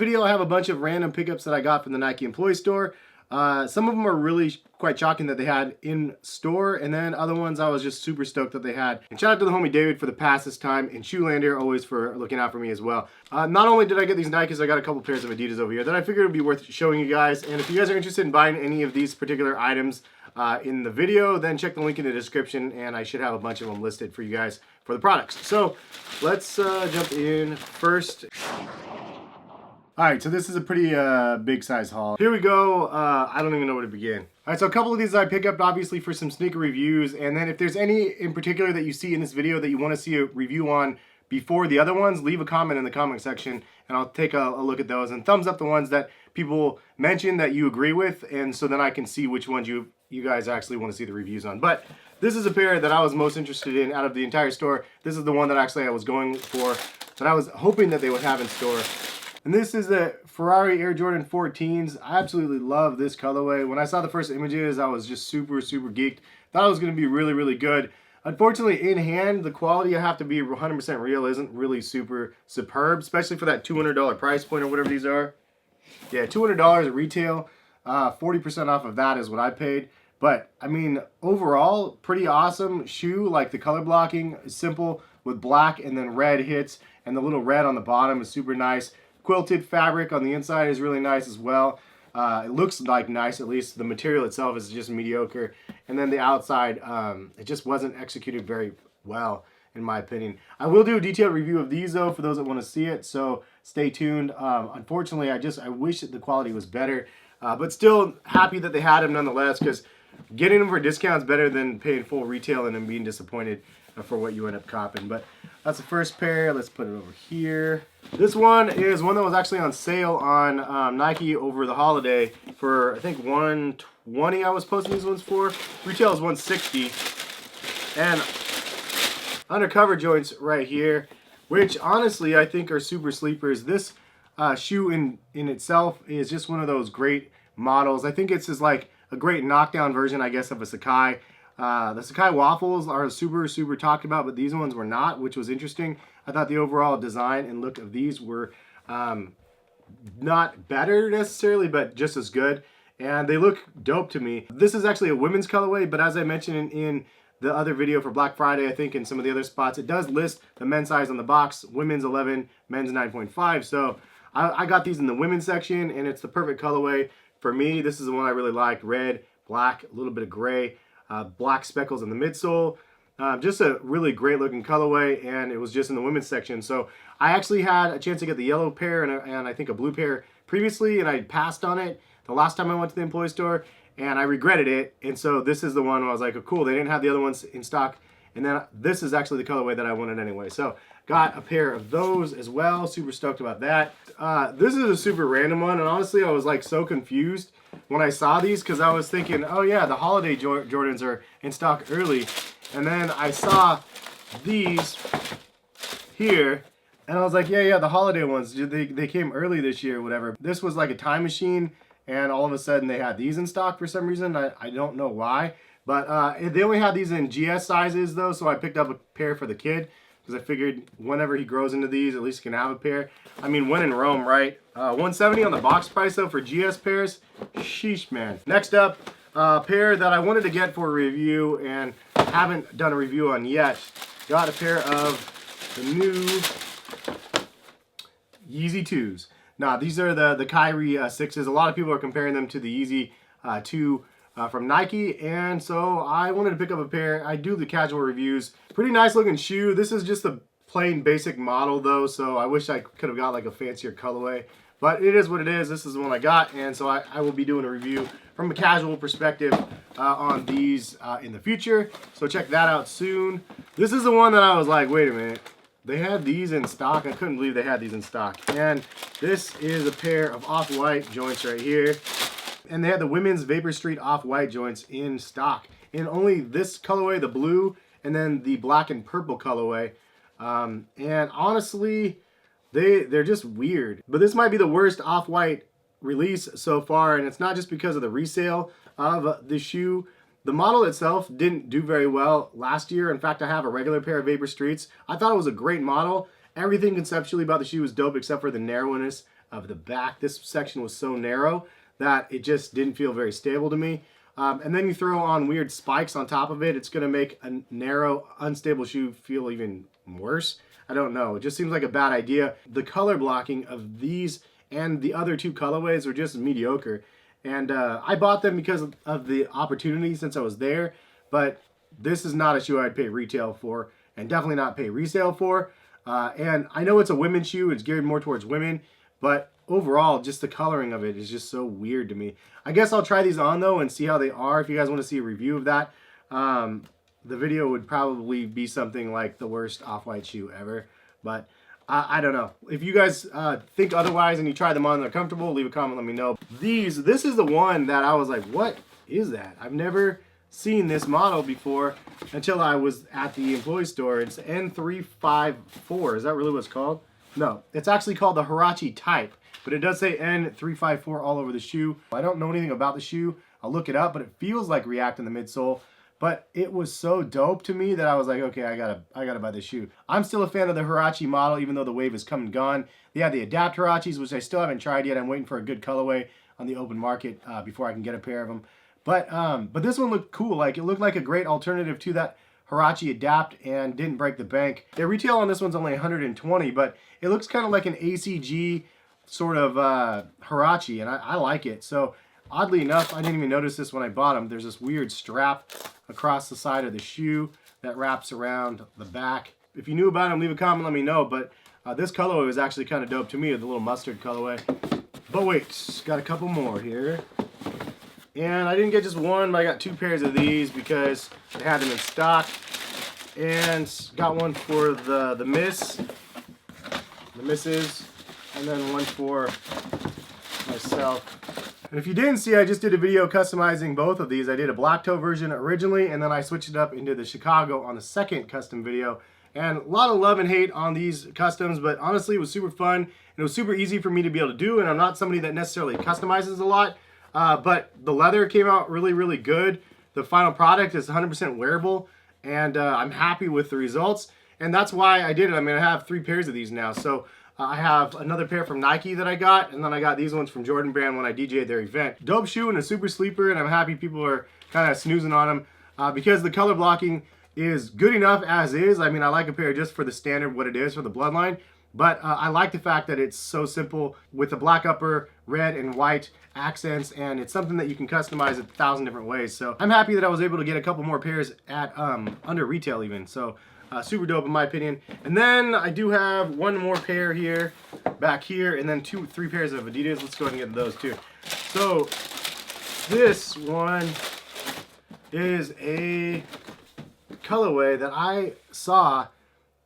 video, I have a bunch of random pickups that I got from the Nike employee store. Some of them are really quite shocking that they had in store, and then other ones I was just super stoked that they had. And shout out to the homie David for the pass this time, and Shoelander always for looking out for me as well. Not only did I get these Nikes, I got a couple pairs of Adidas over here that I figured would be worth showing you guys. And if you guys are interested in buying any of these particular items in the video, then check the link in the description, and I should have a bunch of them listed for you guys for the products. So let's jump in first. Alright, so this is a pretty big size haul. Here we go. I don't even know where to begin. Alright, so a couple of these I picked up obviously for some sneaker reviews, and then if there's any in particular that you see in this video that you want to see a review on before the other ones, leave a comment in the comment section and I'll take a look at those, and thumbs up the ones that people mention that you agree with, and so then I can see which ones you guys actually want to see the reviews on. But this is a pair that I was most interested in out of the entire store. This is the one that actually I was going for, that I was hoping that they would have in store. And this is the Ferrari Air Jordan 14s. I absolutely love this colorway. When I saw the first images, I was just super geeked. Thought it was going to be really good. Unfortunately, in hand, the quality, I have to be 100% real, isn't really super superb, especially for that $200 price point or whatever these are. Yeah, $200 at retail. 40% off of that is what I paid. But, I mean, overall, pretty awesome shoe. Like, the color blocking is simple with black and then red hits. And the little red on the bottom is super nice. Quilted fabric on the inside is really nice as well. It looks like nice, at least. The material itself is just mediocre. And then the outside, it just wasn't executed very well, in my opinion. I will do a detailed review of these, though, for those that want to see it. So stay tuned. Unfortunately, I wish that the quality was better. But still happy that they had them nonetheless, because getting them for discounts better than paying full retail and then being disappointed for what you end up copping. But that's the first pair. Let's put it over here. This one is one that was actually on sale on Nike over the holiday for, I think, $120 I was posting these ones for. Retail is $160. And undercover joints right here, which honestly I think are super sleepers. This shoe in itself is just one of those great models. I think it's just like a great knockdown version, I guess, of a Sacai. The Sacai waffles are super talked about, but these ones were not, which was interesting. I thought the overall design and look of these were not better necessarily, but just as good. And they look dope to me. This is actually a women's colorway, but as I mentioned in the other video for Black Friday, I think in some of the other spots, it does list the men's size on the box, women's 11, men's 9.5. So I got these in the women's section, and it's the perfect colorway for me. This is the one I really liked. Red, black, a little bit of gray. Black speckles in the midsole. Just a really great looking colorway, and it was just in the women's section. So I actually had a chance to get the yellow pair and I think a blue pair previously, and I passed on it the last time I went to the employee store, and I regretted it. And so this is the one where I was like, oh, cool, they didn't have the other ones in stock, and then this is actually the colorway that I wanted anyway. So got a pair of those as well. Super stoked about that. This is a super random one, and honestly I was like so confused when I saw these, because I was thinking, oh yeah, the holiday Jordans are in stock early, and then I saw these here and I was like, yeah, the holiday ones, they came early this year or whatever. This was like a time machine, and all of a sudden they had these in stock for some reason. I don't know why, but they only had these in GS sizes though, so I picked up a pair for the kid, because I figured whenever he grows into these, at least he can have a pair. I mean, when in Rome, right? $170 on the box price, though, for GS pairs. Sheesh, man. Next up, a pair that I wanted to get for a review and haven't done a review on yet. Got a pair of the new Yeezy 2s. Now, these are the Kyrie 6s. A lot of people are comparing them to the Yeezy 2 from Nike, and so I wanted to pick up a pair. I do the casual reviews. Pretty nice looking shoe. This is just a plain basic model though, so I wish I could have got like a fancier colorway, but it is what it is. This is the one I got, and so I will be doing a review from a casual perspective on these in the future, so check that out soon. This is the one that I was like, wait a minute, they had these in stock? I couldn't believe they had these in stock. And this is a pair of off-white joints right here, and they had the women's Vapor Street off-white joints in stock in only this colorway, the blue, and then the black and purple colorway. And honestly, they're just weird. But this might be the worst off-white release so far, and it's not just because of the resale of the shoe. The model itself didn't do very well last year. In fact, I have a regular pair of Vapor Streets. I thought it was a great model. Everything conceptually about the shoe was dope except for the narrowness of the back. This section was so narrow that it just didn't feel very stable to me. And then you throw on weird spikes on top of it. It's going to make a narrow, unstable shoe feel even worse. I don't know. It just seems like a bad idea. The color blocking of these and the other two colorways were just mediocre. And I bought them because of the opportunity since I was there. But this is not a shoe I'd pay retail for, and definitely not pay resale for. And I know it's a women's shoe. It's geared more towards women. But overall, just the coloring of it is just so weird to me. I guess I'll try these on, though, and see how they are. If you guys want to see a review of that, the video would probably be something like the worst off-white shoe ever. But I don't know. If you guys think otherwise and you try them on and they're comfortable, leave a comment, let me know. This is the one that I was like, what is that? I've never seen this model before until I was at the employee store. It's N354. Is that really what it's called? No, it's actually called the Huarache Type, but it does say N354 all over the shoe. I don't know anything about the shoe. I'll look it up, but it feels like React in the midsole. But it was so dope to me that I was like, okay, I gotta buy this shoe. I'm still a fan of the Huarache model, even though the wave has come and gone. They have the Adapt Huaraches, which I still haven't tried yet. I'm waiting for a good colorway on the open market before I can get a pair of them. But this one looked cool. Like, it looked like a great alternative to that Huarache Adapt and didn't break the bank. The retail on this one's only 120, but it looks kind of like an ACG sort of Huarache, and I like it. So oddly enough, I didn't even notice this when I bought them. There's this weird strap across the side of the shoe that wraps around the back. If you knew about them, leave a comment, let me know. But this colorway was actually kind of dope to me, the little mustard colorway. But wait, got a couple more here. And I didn't get just one, but I got two pairs of these because they had them in stock. And got one for the misses, and then one for myself. And if you didn't see, I just did a video customizing both of these. I did a black toe version originally, and then I switched it up into the Chicago on the second custom video. And a lot of love and hate on these customs, but honestly, it was super fun. And it was super easy for me to be able to do, and I'm not somebody that necessarily customizes a lot. But the leather came out really, really good. The final product is 100% wearable, and I'm happy with the results. And that's why I did it. I mean, I have 3 pairs of these now. So I have another pair from Nike that I got, and then I got these ones from Jordan Brand when I DJ'd their event. Dope shoe and a super sleeper, and I'm happy people are kind of snoozing on them because the color blocking is good enough as is. I mean, I like a pair just for the standard, what it is for the bloodline. But I like the fact that it's so simple with the black upper, red and white accents, and it's something that you can customize 1,000 different ways. So I'm happy that I was able to get a couple more pairs at under retail even. So super dope in my opinion. And then I do have one more pair here, back here, and then 3 pairs of Adidas. Let's go ahead and get those too. So this one is a colorway that I saw,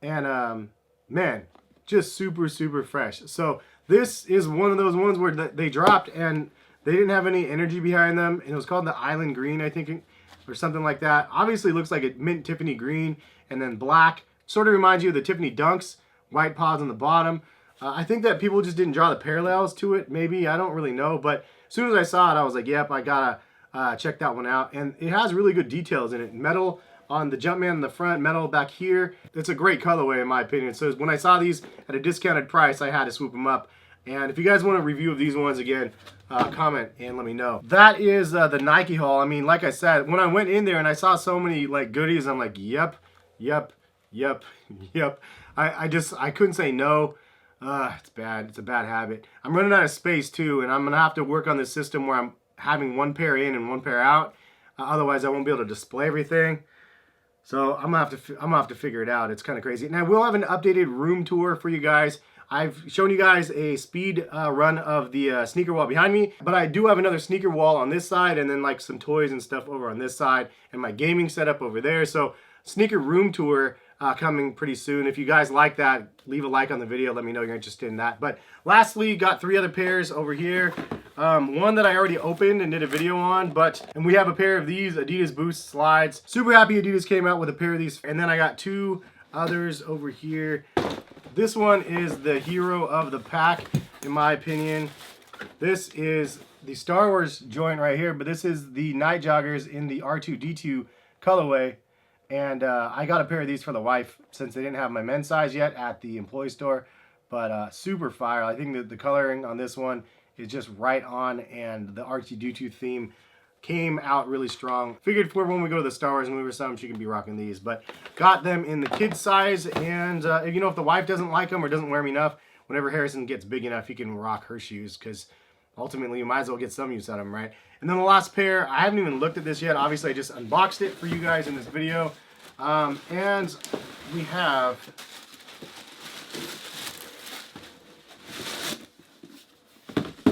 and man, just super, super fresh. So this is one of those ones where they dropped and they didn't have any energy behind them. And it was called the Island Green, I think, or something like that. Obviously, it looks like a mint Tiffany green and then black. Sort of reminds you of the Tiffany Dunks, white pods on the bottom. I think that people just didn't draw the parallels to it, maybe. I don't really know. But as soon as I saw it, I was like, yep, I gotta check that one out. And it has really good details in it. Metal on the Jumpman in the front, metal back here. It's a great colorway in my opinion. So when I saw these at a discounted price, I had to swoop them up. And if you guys want a review of these ones again, comment and let me know. That is the Nike haul. I mean, like I said, when I went in there and I saw so many like goodies, I'm like, yep, yep, yep, yep. I couldn't say no. It's bad. It's a bad habit. I'm running out of space too, and I'm gonna have to work on this system where I'm having one pair in and one pair out. Otherwise, I won't be able to display everything. So I'm gonna have to figure it out. It's kind of crazy. And I will have an updated room tour for you guys. I've shown you guys a speed run of the sneaker wall behind me, but I do have another sneaker wall on this side, and then like some toys and stuff over on this side, and my gaming setup over there. So sneaker room tour coming pretty soon. If you guys like that, leave a like on the video. Let me know you're interested in that. But lastly, got 3 other pairs over here. One that I already opened and did a video on, and we have a pair of these Adidas Boost slides. Super happy Adidas came out with a pair of these. And then I got 2 others over here. This one is the hero of the pack, in my opinion. This is the Star Wars joint right here, but this is the night joggers in the R2-D2 colorway. And I got a pair of these for the wife since they didn't have my men's size yet at the employee store. but super fire. I think that the coloring on this one is just right on, and the R2D2 theme came out really strong. Figured for when we go to the Star Wars movie or something, she could be rocking these, but got them in the kid size. And you know, if the wife doesn't like them or doesn't wear them enough, whenever Harrison gets big enough, he can rock her shoes, because ultimately you might as well get some use out of them, right? And then the last pair, I haven't even looked at this yet. Obviously I just unboxed it for you guys in this video. And we have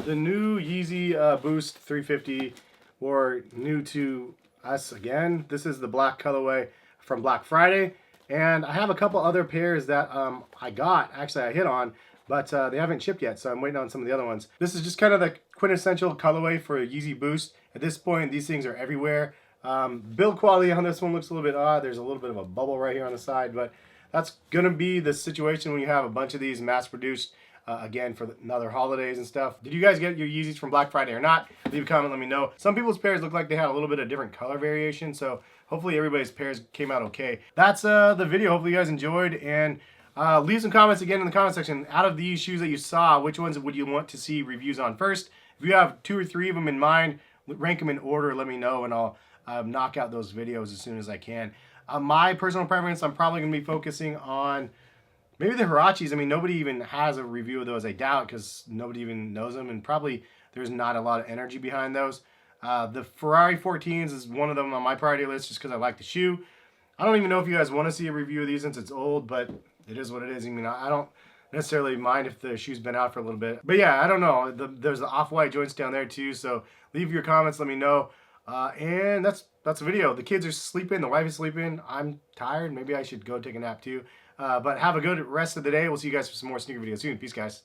the new Yeezy Boost 350, or new to us again. This is the black colorway from Black Friday, and I have a couple other pairs that I hit on, but they haven't shipped yet, so I'm waiting on some of the other ones. This is just kind of the quintessential colorway for a Yeezy Boost. At this point, these things are everywhere. Build quality on this one looks a little bit odd. There's a little bit of a bubble right here on the side, but that's gonna be the situation when you have a bunch of these mass-produced again for another holidays and stuff. Did you guys get your Yeezys from Black Friday or not? Leave a comment, let me know. Some people's pairs look like they had a little bit of different color variation, so hopefully everybody's pairs came out okay. That's the video. Hopefully you guys enjoyed, and leave some comments again in the comment section. Out of these shoes that you saw, which ones would you want to see reviews on first? If you have 2 or 3 of them in mind, rank them in order, let me know, and I'll knock out those videos as soon as I can. My personal preference, I'm probably going to be focusing on maybe the Huaraches. I mean, nobody even has a review of those, I doubt, because nobody even knows them, and probably there's not a lot of energy behind those. The Ferrari 14s is one of them on my priority list just because I like the shoe. I don't even know if you guys want to see a review of these since it's old, but it is what it is. I mean, I don't necessarily mind if the shoe's been out for a little bit. But yeah, I don't know. There's the off-white joints down there too, so leave your comments, let me know. And that's the video. The kids are sleeping, the wife is sleeping. I'm tired. Maybe I should go take a nap too. But have a good rest of the day. We'll see you guys for some more sneaker videos soon. Peace, guys.